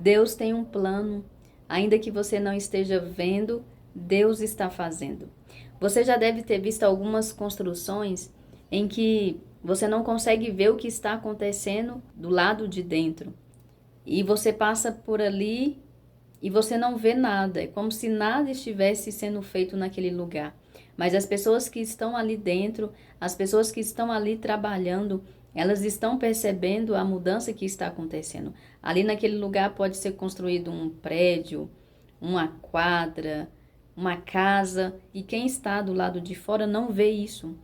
Deus tem um plano, ainda que você não esteja vendo, Deus está fazendo. Você já deve ter visto algumas construções em que você não consegue ver o que está acontecendo do lado de dentro. E você passa por ali e você não vê nada. É como se nada estivesse sendo feito naquele lugar. Mas as pessoas que estão ali dentro, as pessoas que estão ali trabalhando, elas estão percebendo a mudança que está acontecendo. Ali naquele lugar pode ser construído um prédio, uma quadra, uma casa, e quem está do lado de fora não vê isso.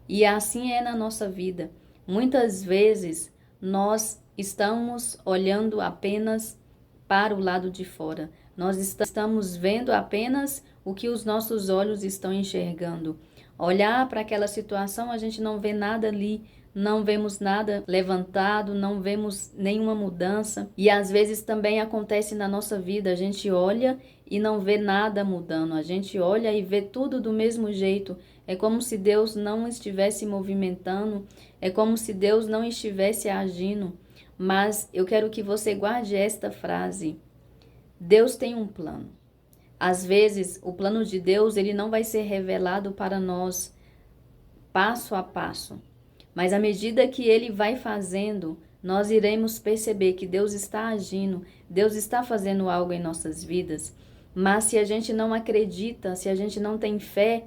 E assim é na nossa vida. Muitas vezes nós estamos olhando apenas para o lado de fora. Nós estamos vendo apenas o que os nossos olhos estão enxergando. Olhar para aquela situação, a gente não vê nada ali, não vemos nada levantado, não vemos nenhuma mudança. E às vezes também acontece na nossa vida, a gente olha e não vê nada mudando. A gente olha e vê tudo do mesmo jeito. É como se Deus não estivesse movimentando, é como se Deus não estivesse agindo. Mas eu quero que você guarde esta frase. Deus tem um plano. Às vezes, o plano de Deus, ele não vai ser revelado para nós passo a passo. Mas à medida que ele vai fazendo, nós iremos perceber que Deus está agindo, Deus está fazendo algo em nossas vidas. Mas se a gente não acredita, se a gente não tem fé,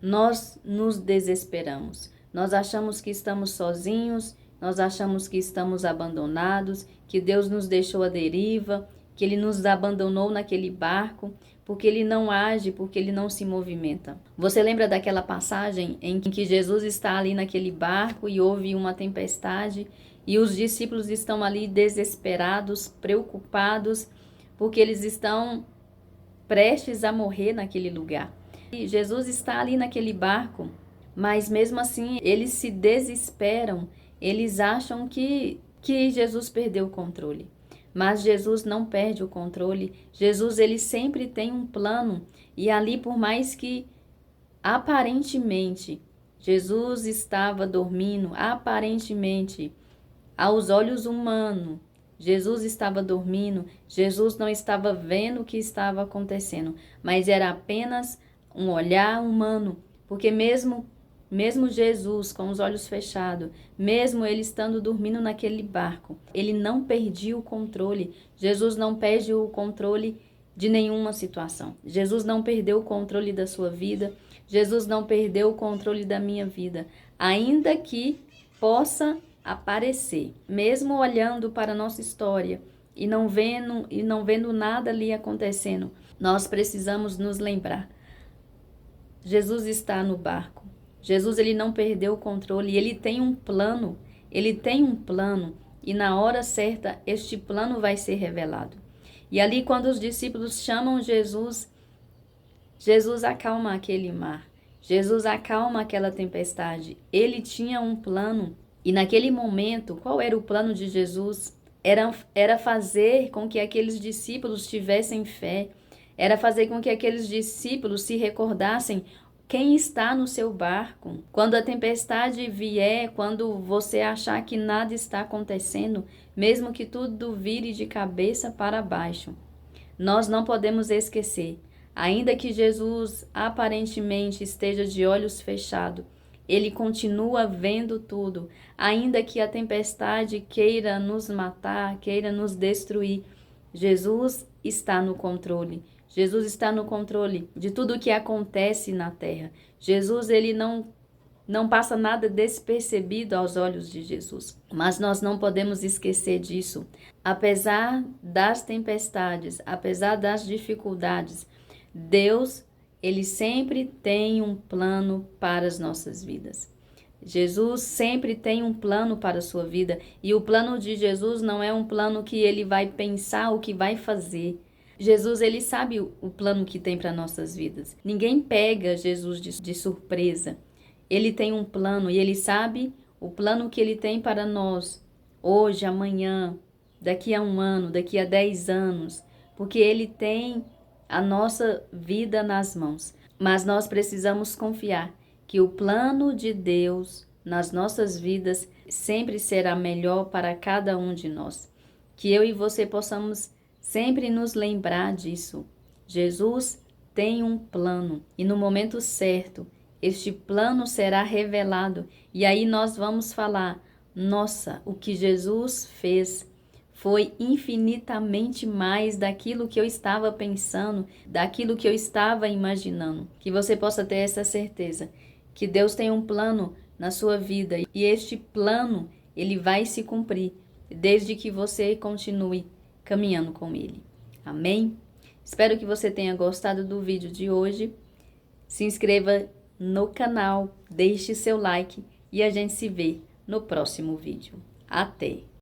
nós nos desesperamos. Nós achamos que estamos sozinhos, nós achamos que estamos abandonados, que Deus nos deixou à deriva, que Ele nos abandonou naquele barco, porque Ele não age, porque Ele não se movimenta. Você lembra daquela passagem em que Jesus está ali naquele barco e houve uma tempestade e os discípulos estão ali desesperados, preocupados, porque eles estão prestes a morrer naquele lugar. E Jesus está ali naquele barco, mas mesmo assim eles se desesperam, eles acham que Jesus perdeu o controle. Mas Jesus não perde o controle. Jesus, ele sempre tem um plano. E ali, por mais que aparentemente Jesus estava dormindo, aparentemente, aos olhos humanos, Jesus estava dormindo, Jesus não estava vendo o que estava acontecendo, mas era apenas um olhar humano, porque mesmo Jesus com os olhos fechados, mesmo ele estando dormindo naquele barco, ele não perdia o controle. Jesus não perde o controle de nenhuma situação. Jesus não perdeu o controle da sua vida. Jesus não perdeu o controle da minha vida. Ainda que possa aparecer, mesmo olhando para a nossa história e não vendo nada ali acontecendo, nós precisamos nos lembrar. Jesus está no barco. Jesus, ele não perdeu o controle, ele tem um plano, e na hora certa este plano vai ser revelado. E ali quando os discípulos chamam Jesus, Jesus acalma aquele mar, Jesus acalma aquela tempestade, ele tinha um plano. E naquele momento, qual era o plano de Jesus? Era fazer com que aqueles discípulos tivessem fé, era fazer com que aqueles discípulos se recordassem quem está no seu barco. Quando a tempestade vier, quando você achar que nada está acontecendo, mesmo que tudo vire de cabeça para baixo, nós não podemos esquecer, ainda que Jesus aparentemente esteja de olhos fechados, ele continua vendo tudo, ainda que a tempestade queira nos matar, queira nos destruir. Jesus está no controle. Jesus está no controle de tudo o que acontece na terra. Jesus, ele não passa nada despercebido aos olhos de Jesus. Mas nós não podemos esquecer disso. Apesar das tempestades, apesar das dificuldades, Deus, ele sempre tem um plano para as nossas vidas. Jesus sempre tem um plano para a sua vida. E o plano de Jesus não é um plano que ele vai pensar o que vai fazer. Jesus, ele sabe o plano que tem para nossas vidas. Ninguém pega Jesus de surpresa. Ele tem um plano e ele sabe o plano que ele tem para nós, hoje, amanhã, daqui a 1 ano, daqui a 10 anos, porque ele tem a nossa vida nas mãos. Mas nós precisamos confiar que o plano de Deus nas nossas vidas sempre será melhor para cada um de nós. Que eu e você possamos Sempre nos lembrar disso. Jesus tem um plano e no momento certo, este plano será revelado. E aí nós vamos falar, nossa, o que Jesus fez foi infinitamente mais daquilo que eu estava pensando, daquilo que eu estava imaginando. Que você possa ter essa certeza, que Deus tem um plano na sua vida e este plano, ele vai se cumprir, desde que você continue caminhando com Ele. Amém? Espero que você tenha gostado do vídeo de hoje. Se inscreva no canal, deixe seu like e a gente se vê no próximo vídeo. Até!